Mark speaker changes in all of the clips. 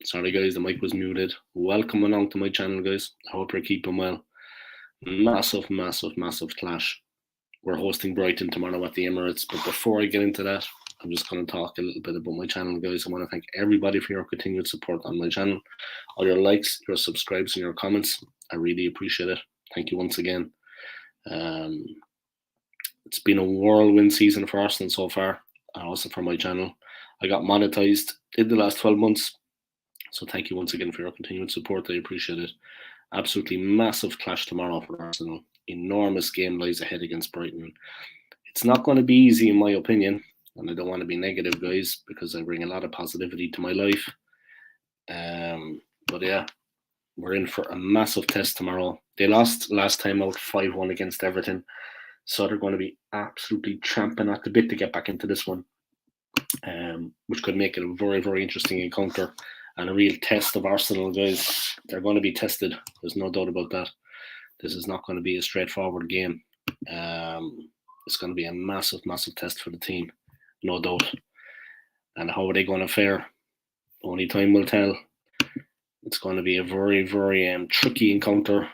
Speaker 1: Sorry guys, the mic was muted. Welcome along to my channel, guys. I hope you're keeping well. Massive clash. We're hosting Brighton tomorrow at the Emirates. But before I get into that, I'm just going to talk a little bit about my channel, guys. I want to thank everybody for your continued support on my channel. All your likes, your subscribes, and your comments. I really appreciate it. Thank you once again. It's been a whirlwind season for Arsenal so far, and also for my channel. I got monetized in the last 12 months. So thank you once again for your continued support. I appreciate it. Absolutely massive clash tomorrow for Arsenal. Enormous game lies ahead against Brighton. It's not going to be easy, in my opinion, and I don't want to be negative, guys, because I bring a lot of positivity to my life. But yeah, we're in for a massive test tomorrow. They lost last time out 5-1 against Everton, so they're going to be absolutely champing at the bit to get back into this one, which could make it a very, very interesting encounter and a real test of Arsenal, guys. They're going to be tested. There's no doubt about that. This is not going to be a straightforward game. It's going to be a massive test for the team, no doubt. And how are they going to fare? Only time will tell. It's going to be a very, very tricky encounter.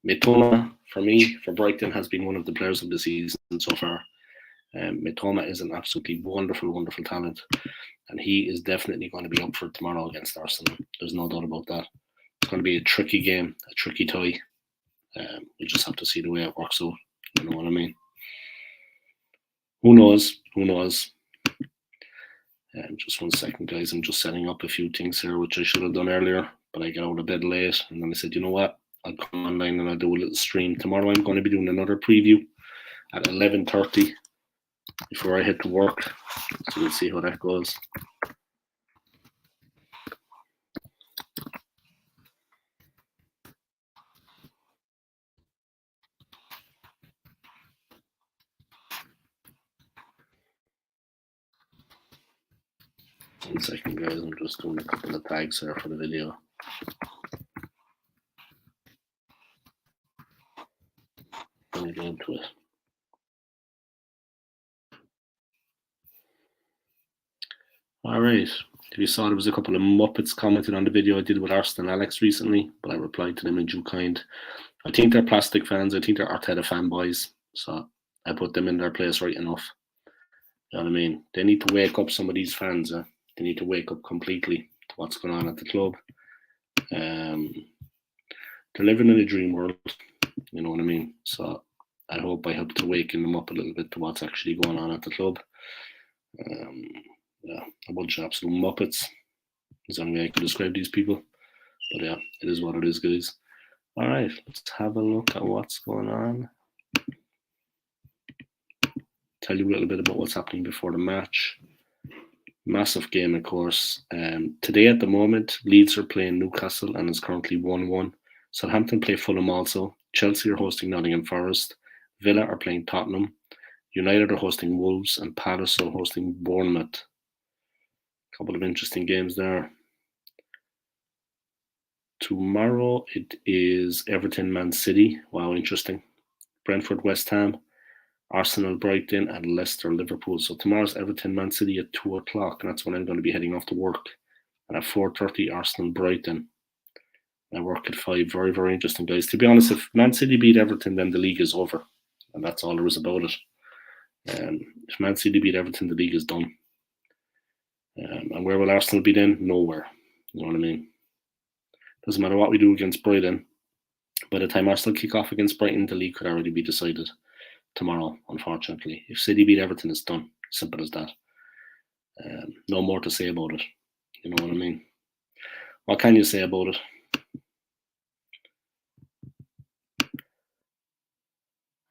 Speaker 1: Mitoma, for me, for Brighton, has been one of the players of the season so far. Mitoma is an absolutely wonderful talent, and he is definitely going to be up for tomorrow against Arsenal. There's no doubt about that. It's going to be a tricky game, a tricky tie. We just have to see the way it works out. You know what I mean? Who knows? Just 1 second, guys. I'm just setting up a few things here, which I should have done earlier, but I got out of bed late, and then I said, you know what? I'll come online and I'll do a little stream. Tomorrow I'm going to be doing another preview at 11:30 before I head to work. So we'll see how that goes. One second, guys. I'm just doing a couple of tags here for the video. Let me get into it. All right. If you saw, there was a couple of Muppets commented on the video I did with Arsenal and Alex recently, but I replied to them in due kind. I think they're plastic fans. I think they're Arteta fanboys. So I put them in their place right enough. You know what I mean? They need to wake up, some of these fans. They need to wake up completely to what's going on at the club. They're living in a dream world. You know what I mean? So I hope I helped to waken them up a little bit to what's actually going on at the club. Yeah, a bunch of absolute Muppets is the only way I could describe these people. But yeah, it is what it is, guys. All right, let's have a look at what's going on. Tell you a little bit about what's happening before the match. Massive game, of course. Today, at the moment, Leeds are playing Newcastle and it's currently 1-1. Southampton play Fulham also. Chelsea are hosting Nottingham Forest. Villa are playing Tottenham. United are hosting Wolves and Palace are hosting Bournemouth. A couple of interesting games there. Tomorrow it is Everton Man City. Wow, interesting. Brentford West Ham, Arsenal Brighton, and Leicester Liverpool. So tomorrow's Everton Man City at 2 o'clock, and that's when I'm going to be heading off to work. And at 4:30, Arsenal Brighton. I work at 5. Very, very interesting, guys. To be honest, if Man City beat Everton, then the league is over. And that's all there is about it. If Man City beat Everton, the league is done. And where will Arsenal be then? Nowhere. You know what I mean? Doesn't matter what we do against Brighton. By the time Arsenal kick off against Brighton, the league could already be decided tomorrow, unfortunately. If City beat Everton, it's done. Simple as that. No more to say about it. You know what I mean? What can you say about it?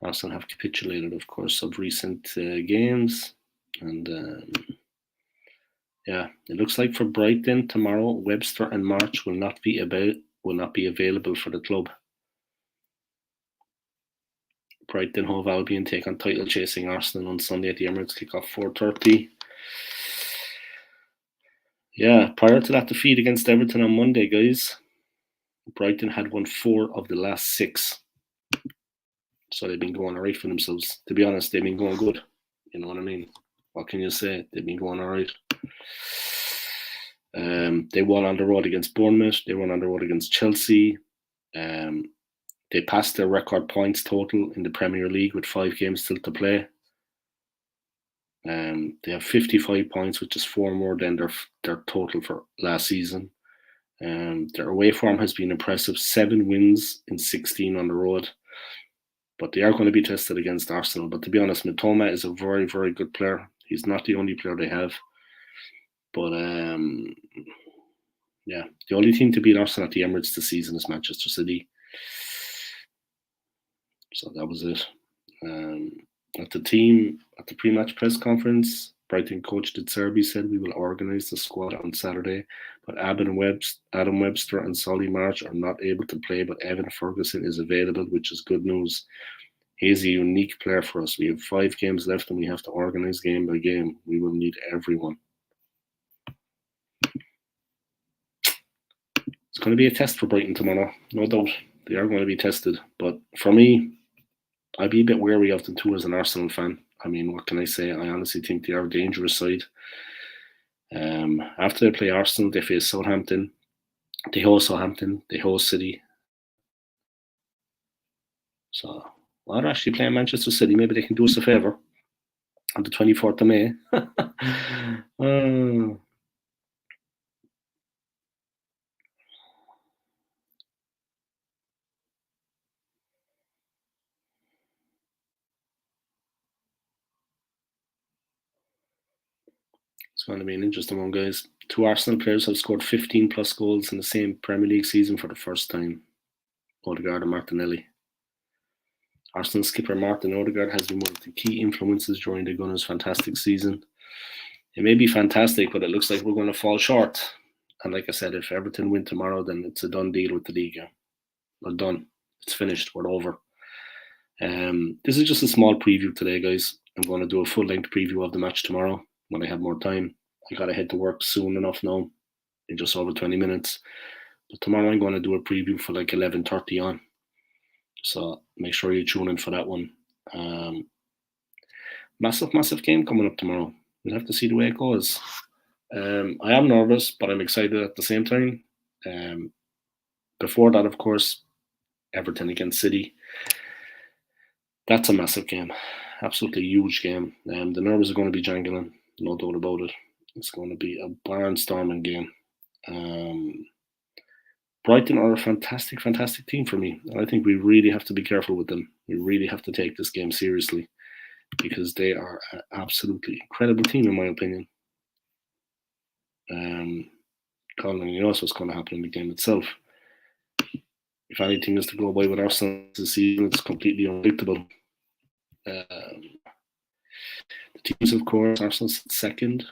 Speaker 1: Arsenal have capitulated, of course, of recent games. And yeah, it looks like for Brighton tomorrow, Webster and March will not be available for the club. Brighton Hove Albion take on title chasing Arsenal on Sunday at the Emirates, kick off 4:30. Yeah, prior to that defeat against Everton on Monday, guys, Brighton had won 4 of the last 6. So they've been going all right for themselves. To be honest, they've been going good. You know what I mean? What can you say? They've been going all right. They won on the road against Bournemouth. They won on the road against Chelsea. They passed their record points total in the Premier League with 5 games still to play. They have 55 points, which is 4 more than their total for last season. Their away form has been impressive, 7 wins in 16 on the road. But they are going to be tested against Arsenal. But to be honest, Mitoma is a very, very good player. He's not the only player they have. But yeah, the only team to beat Arsenal at the Emirates this season is Manchester City. So that was it. At the pre-match press conference, Brighton coach De Zerbi said we will organise the squad on Saturday, but Adam Webster and Solly March are not able to play, but Evan Ferguson is available, which is good news. He is a unique player for us. We have 5 games left and we have to organise game by game. We will need everyone. It's going to be a test for Brighton tomorrow, no doubt. They are going to be tested. But for me, I'd be a bit wary of them too as an Arsenal fan. I mean, what can I say? I honestly think they are a dangerous side. After they play Arsenal, they face Southampton. They host Southampton. They host City. So, well, they're actually playing Manchester City. Maybe they can do us a favour on the 24th of May. It's going to be an interesting one, guys. 2 Arsenal players have scored 15 plus goals in the same Premier League season for the first time. Odegaard and Martinelli. Arsenal skipper Martin Odegaard has been one of the key influences during the Gunners' fantastic season. It may be fantastic, but it looks like we're going to fall short. And like I said, if Everton win tomorrow, then it's a done deal with the league. We're done. It's finished. We're over. This is just a small preview today, guys. I'm going to do a full-length preview of the match tomorrow when I have more time. I got to head to work soon enough now, in just over 20 minutes. But tomorrow I'm going to do a preview for like 11:30 on. So make sure you tune in for that one. Massive game coming up tomorrow. We'll have to see the way it goes. I am nervous, but I'm excited at the same time. Before that, of course, Everton against City. That's a massive game. Absolutely huge game. The nerves are going to be jangling, no doubt about it. It's going to be a barnstorming game. Brighton are a fantastic team for me. I think we really have to be careful with them. We really have to take this game seriously because they are an absolutely incredible team, in my opinion. Colin, you know what's going to happen in the game itself. If anything is to go by with Arsenal this season, it's completely unpredictable. The teams, of course, Arsenal's second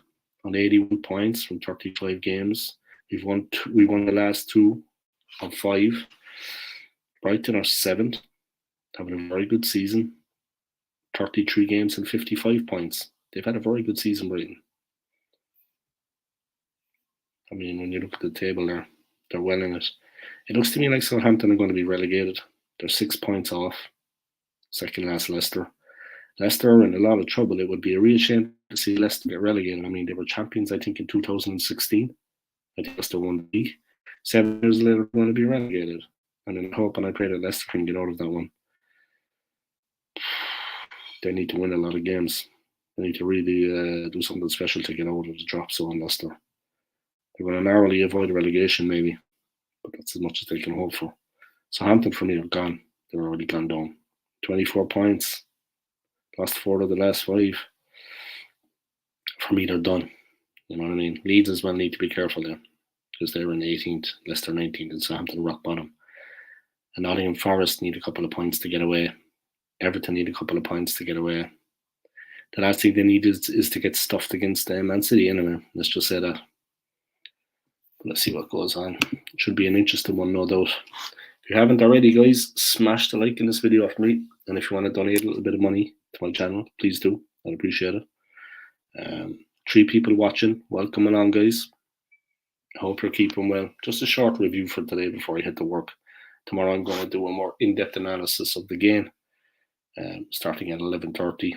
Speaker 1: on 81 points from 35 games. We won the last 2 of 5. Brighton are 7th, having a very good season. 33 games and 55 points. They've had a very good season, Brighton. I mean, when you look at the table there, they're well in it. It looks to me like Southampton are going to be relegated. They're 6 points off. Second last Leicester. Leicester are in a lot of trouble. It would be a real shame to see Leicester get relegated. I mean, they were champions, I think, in 2016. I think Leicester won the league. 7 years later, they're going to be relegated. And I hope and I pray that Leicester can get out of that one. They need to win a lot of games. They need to really do something special to get out of the drop zone, Leicester. They're going to narrowly avoid relegation, maybe. But that's as much as they can hope for. Southampton, for me, are gone. They're already gone down. 24 points. Lost 4 of the last 5. For me, they're done. You know what I mean? Leeds as well need to be careful there. Because they're in 18th, Leicester 19th, and Southampton rock bottom. And Nottingham Forest need a couple of points to get away. Everton need a couple of points to get away. The last thing they need is to get stuffed against Man City anyway. Let's just say that. Let's see what goes on. It should be an interesting one, no doubt. If you haven't already, guys, smash the like in this video for me. And if you want to donate a little bit of money to my channel, please do. I'd appreciate it. 3 people watching. Welcome along, guys. I hope you're keeping well. Just a short review for today before I head to work. Tomorrow I'm going to do a more in-depth analysis of the game, starting at 11:30.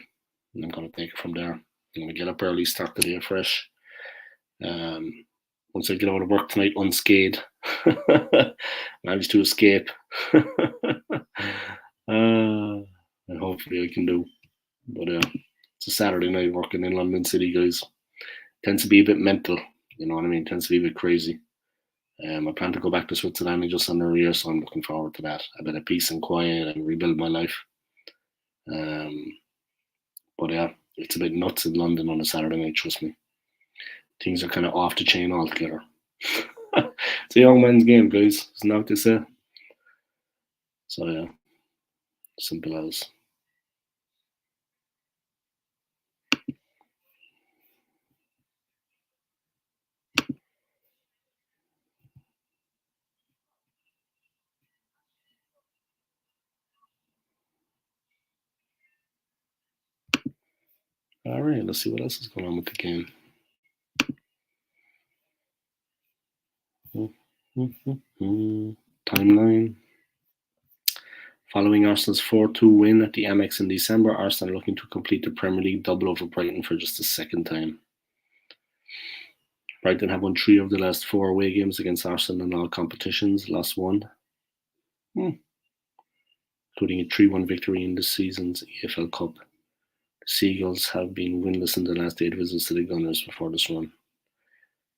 Speaker 1: And I'm going to take it from there. I'm going to get up early, start the day fresh. once I get out of work tonight unscathed. Managed to escape. And hopefully I can do. But it's a Saturday night working in London City, guys. Tends to be a bit mental, you know what I mean? Tends to be a bit crazy. I plan to go back to Switzerland in just under a year, so I'm looking forward to that. A bit of peace and quiet and rebuild my life. But yeah, it's a bit nuts in London on a Saturday night, trust me. Things are kind of off the chain altogether. It's a young man's game, guys. Isn't that what they say? So yeah, simple as. All right, let's see what else is going on with the game. Timeline. Following Arsenal's 4-2 win at the Amex in December, Arsenal are looking to complete the Premier League double over Brighton for just the second time. Brighton have won 3 of the last 4 away games against Arsenal in all competitions, lost 1, including a 3-1 victory in this season's EFL Cup. The Seagulls have been winless in the last 8 visits to the Gunners before this run.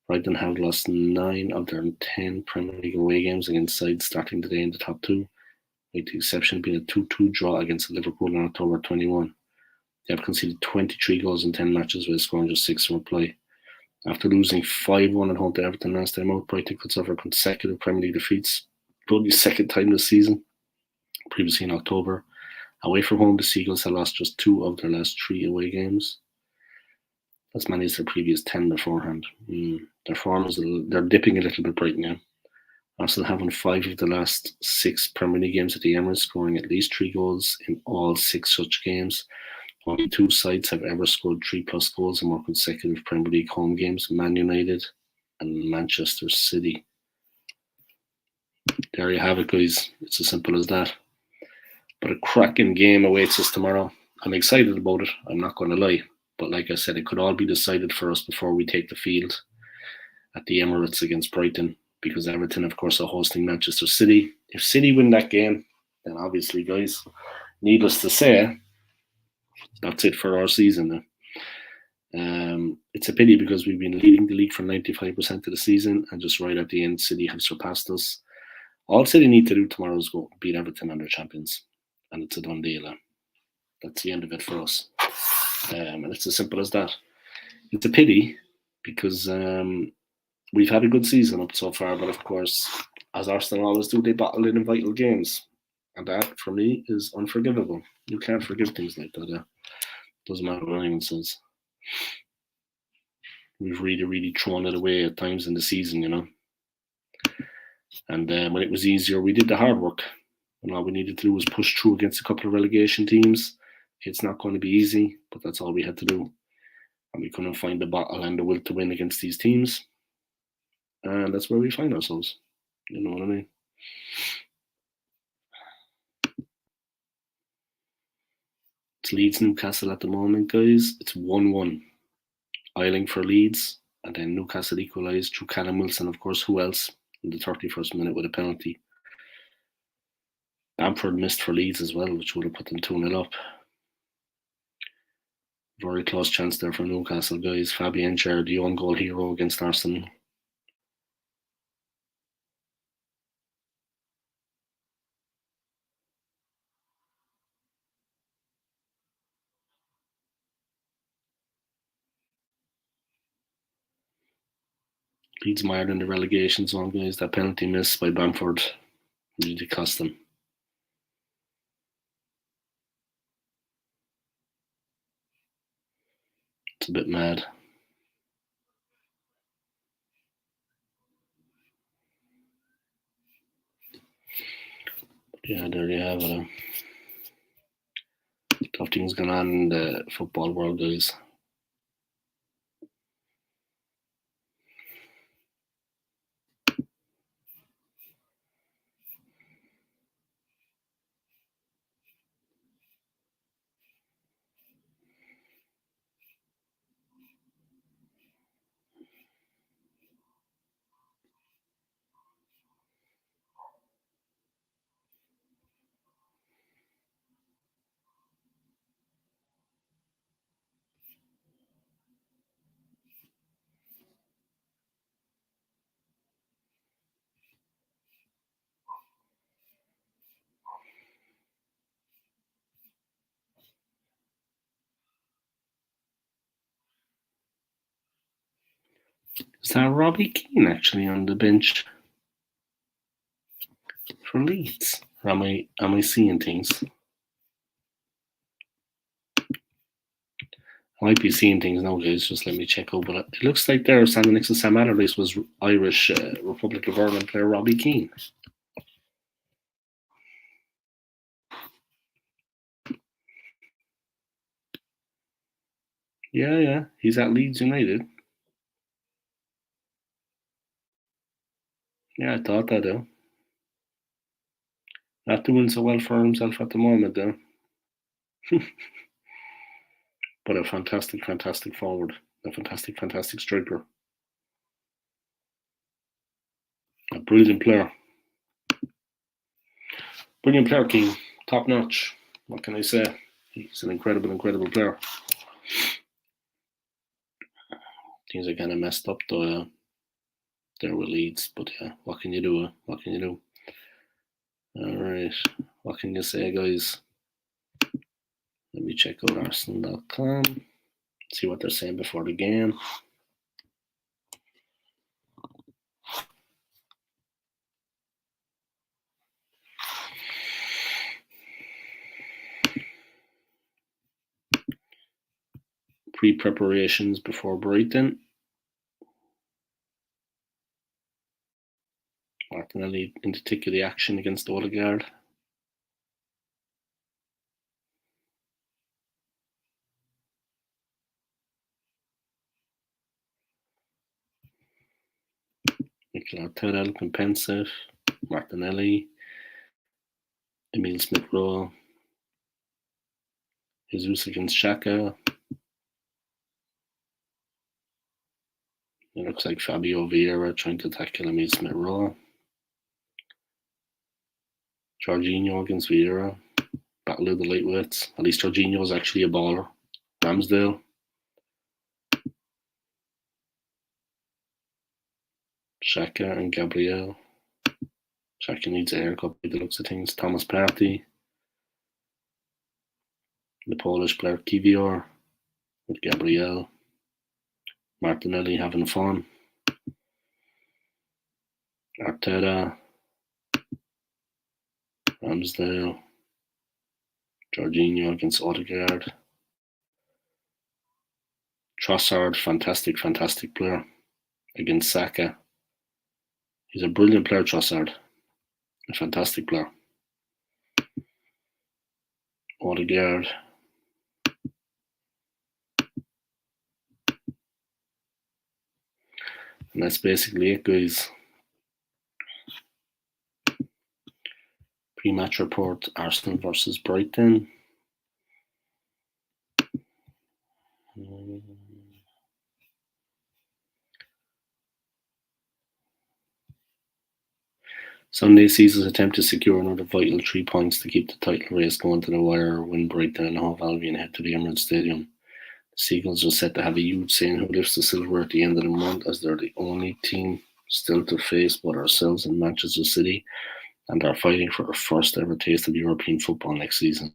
Speaker 1: Brighton have lost 9 of their 10 Premier League away games against sides starting today in the top 2, with the exception being a 2-2 draw against Liverpool on October 21. They have conceded 23 goals in 10 matches with a scoring just 6 in reply. After losing 5-1 at home to Everton last time out, Brighton could suffer consecutive Premier League defeats, only second time this season, previously in October. Away from home, the Seagulls have lost just 2 of their last 3 away games. As many as their previous 10 beforehand. Their form is they're dipping a little bit, Brighton now. Arsenal have won 5 of the last 6 Premier League games at the Emirates, scoring at least 3 goals in all 6 such games. Only 2 sides have ever scored 3+ goals in more consecutive Premier League home games: Man United and Manchester City. There you have it, guys. It's as simple as that. But a cracking game awaits us tomorrow. I'm excited about it, I'm not going to lie. But like I said, it could all be decided for us before we take the field at the Emirates against Brighton, because Everton, of course, are hosting Manchester City. If City win that game, then obviously, guys, needless to say, that's it for our season. It's a pity because we've been leading the league for 95% of the season, and just right at the end, City have surpassed us. All City need to do tomorrow is go beat Everton and they're champions, and it's a done deal. That's the end of it for us, and it's as simple as that. It's a pity because we've had a good season up so far, but of course, as Arsenal always do, they battle in vital games, and that for me is unforgivable. You can't forgive things like that. Doesn't matter what anyone says. We've really thrown it away at times in the season, you know. And when it was easier, we did the hard work. And all we needed to do was push through against a couple of relegation teams. It's not going to be easy, but that's all we had to do. And we couldn't find the battle and the will to win against these teams. And that's where we find ourselves. You know what I mean? It's Leeds Newcastle at the moment, guys. It's 1-1. Eiling for Leeds, and then Newcastle equalised through Callum Wilson, of course. Who else? In the 31st minute with a penalty. Bamford missed for Leeds as well, which would have put them 2-0 up. Very close chance there for Newcastle, guys. Fabian Schär, the own goal hero against Arsenal. Leeds mired in the relegation zone, guys. That penalty miss by Bamford really cost them. It's a bit mad. Yeah, there you have it. Tough things going on in the football world, guys. Is that Robbie Keane actually on the bench for Leeds? Or am I seeing things? I might be seeing things now, guys. Just let me check over it. It looks like there standing next to Sam Allardyce was Irish Republic of Ireland player Robbie Keane. Yeah, he's at Leeds United. Yeah, I thought that though. Not doing so well for himself at the moment though. But a fantastic forward. A fantastic striker. A brilliant player. Brilliant player, Keane. Top notch. What can I say? He's an incredible player. Things are kind of messed up though. There with Leeds, but yeah, what can you do? Alright, what can you say, guys? Let me check out Arsenal.com, see what they're saying before the game. Pre-preparations before Brighton. Martinelli in the thick of the action against Odegaard. Mikel Arteta looking pensive. Martinelli. Emil Smith-Rowe. Jesus against Xhaka. It looks like Fabio Vieira trying to tackle Emil Smith-Rowe. Jorginho against Vieira. Battle of the lightweights. At least Jorginho is actually a baller. Ramsdale. Xhaka and Gabriel. Xhaka needs a haircut by the looks of things. Thomas Partey. The Polish player Kivior with Gabriel. Martinelli having fun. Arteta. Ramsdale. Jorginho against Odegaard. Trossard, fantastic player against Saka. He's a brilliant player, Trossard. A fantastic player. Odegaard. And that's basically it, guys. Pre-match report, Arsenal versus Brighton. Sunday sees us attempt to secure another vital 3 points to keep the title race going to the wire when Brighton and Hove Albion head to the Emirates Stadium. The Seagulls are set to have a huge say in who lifts the silver at the end of the month, as they're the only team still to face both ourselves and Manchester City, and are fighting for a first ever taste of European football next season.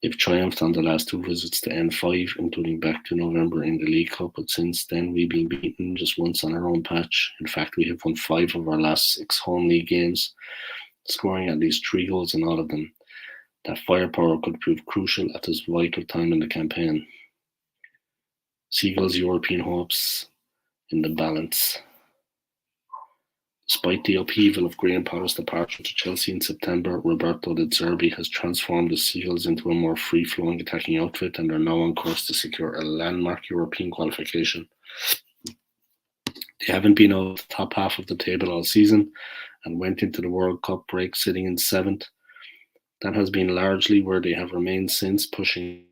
Speaker 1: They've triumphed on the last 2 visits to N5, including back to November in the League Cup, but since then we've been beaten just once on our own patch. In fact, we have won 5 of our last 6 home league games, scoring at least 3 goals in all of them. That firepower could prove crucial at this vital time in the campaign. Seagulls' European hopes in the balance. Despite the upheaval of Graham Potter's departure to Chelsea in September, Roberto De Zerbi has transformed the Seagulls into a more free-flowing attacking outfit and are now on course to secure a landmark European qualification. They haven't been out of the top half of the table all season and went into the World Cup break sitting in 7th. That has been largely where they have remained since, pushing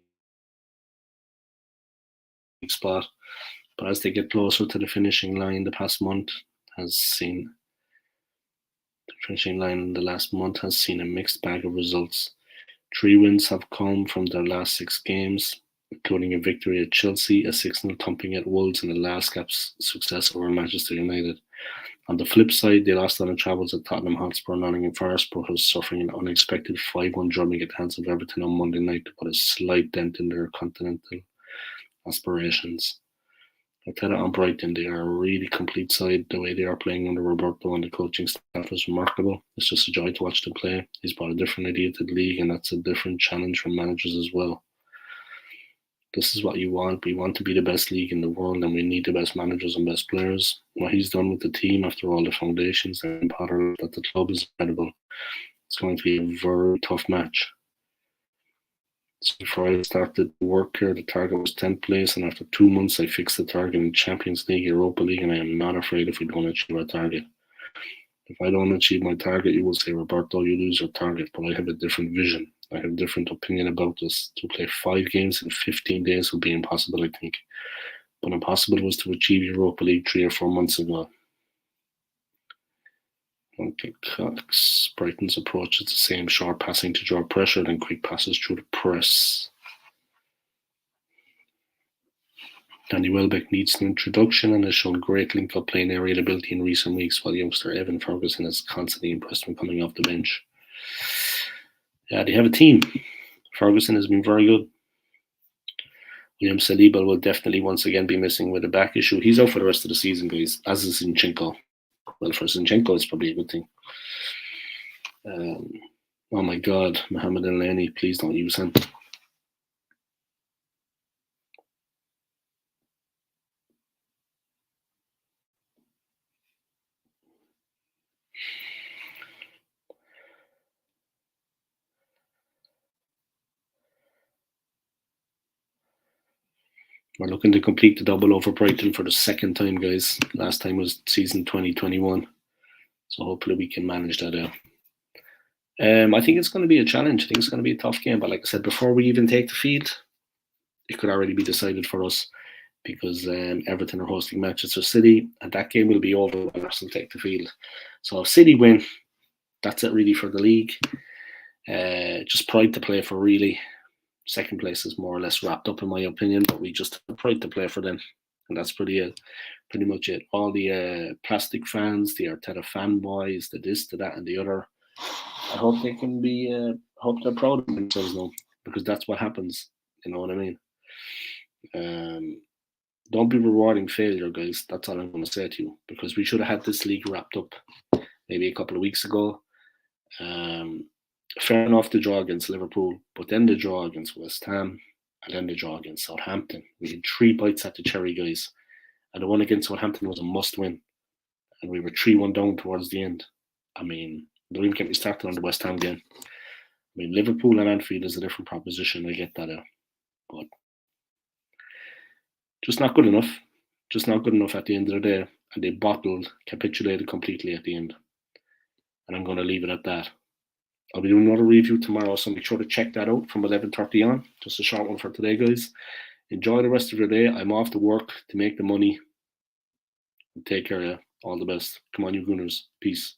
Speaker 1: spot. But as they get closer to the finishing line, the last month has seen a mixed bag of results. 3 wins have come from their last 6 games, including a victory at Chelsea, a 6-0 thumping at Wolves, and a last-gap success over Manchester United. On the flip side, they lost on the travels at Tottenham Hotspur and Nottingham Forest, but was suffering an unexpected 5-1 drubbing at the hands of Everton on Monday night to put a slight dent in their continental aspirations. Arteta on Brighton, they are a really complete side. The way they are playing under Roberto and the coaching staff is remarkable. It's just a joy to watch them play. He's brought a different idea to the league, and that's a different challenge from managers as well. This is what you want. We want to be the best league in the world, and we need the best managers and best players. What he's done with the team after all the foundations and Potter at the club is incredible. It's going to be a very tough match. So before I started work here, the target was 10th place, and after 2 months, I fixed the target in Champions League, Europa League, and I am not afraid if we don't achieve our target. If I don't achieve my target, you will say, Roberto, you lose your target, but I have a different vision. I have a different opinion about this. To play 5 games in 15 days will be impossible, I think. But impossible was to achieve Europa League 3 or 4 months ago. Okay, Cox. Brighton's approach is the same, short passing to draw pressure, then quick passes through the press. Danny Welbeck needs an introduction and has shown great link-up play and aerial ability in recent weeks, while youngster Evan Ferguson has constantly impressed when coming off the bench. Yeah, they have a team. Ferguson has been very good. William Saliba will definitely once again be missing with a back issue. He's out for the rest of the season, guys, as is Zinchenko. Well, for Zinchenko, it's probably a good thing. Oh my God, Mohamed El-Neni, please don't use him. We're looking to complete the double over Brighton for the second time, guys. Last time was season 2021. So hopefully we can manage that out. I think it's going to be a challenge. I think it's going to be a tough game. But like I said, before we even take the field, it could already be decided for us because Everton are hosting Manchester City, and that game will be over when Arsenal take the field. So if City win, that's it really for the league. Just pride to play for, really. Second place is more or less wrapped up in my opinion, but we just have pride to play for them, and that's pretty much it. All the plastic fans, the Arteta fanboys, the this, the that, and the other. I hope they can be. Hope they're proud of themselves now, because that's what happens. You know what I mean? Don't be rewarding failure, guys. That's all I'm going to say to you, because we should have had this league wrapped up maybe a couple of weeks ago. Fair enough, the draw against Liverpool, but then the draw against West Ham, and then the draw against Southampton. We had 3 bites at the cherry, guys. And the one against Southampton was a must-win. And we were 3-1 down towards the end. I mean, don't even get me started on the West Ham game. I mean, Liverpool and Anfield is a different proposition. I get that out. But just not good enough. Just not good enough at the end of the day. And they capitulated completely at the end. And I'm going to leave it at that. I'll be doing another review tomorrow, so make sure to check that out from 11:30 on. Just a short one for today, guys. Enjoy the rest of your day. I'm off to work to make the money. Take care of you. All the best. Come on, you Gooners. Peace.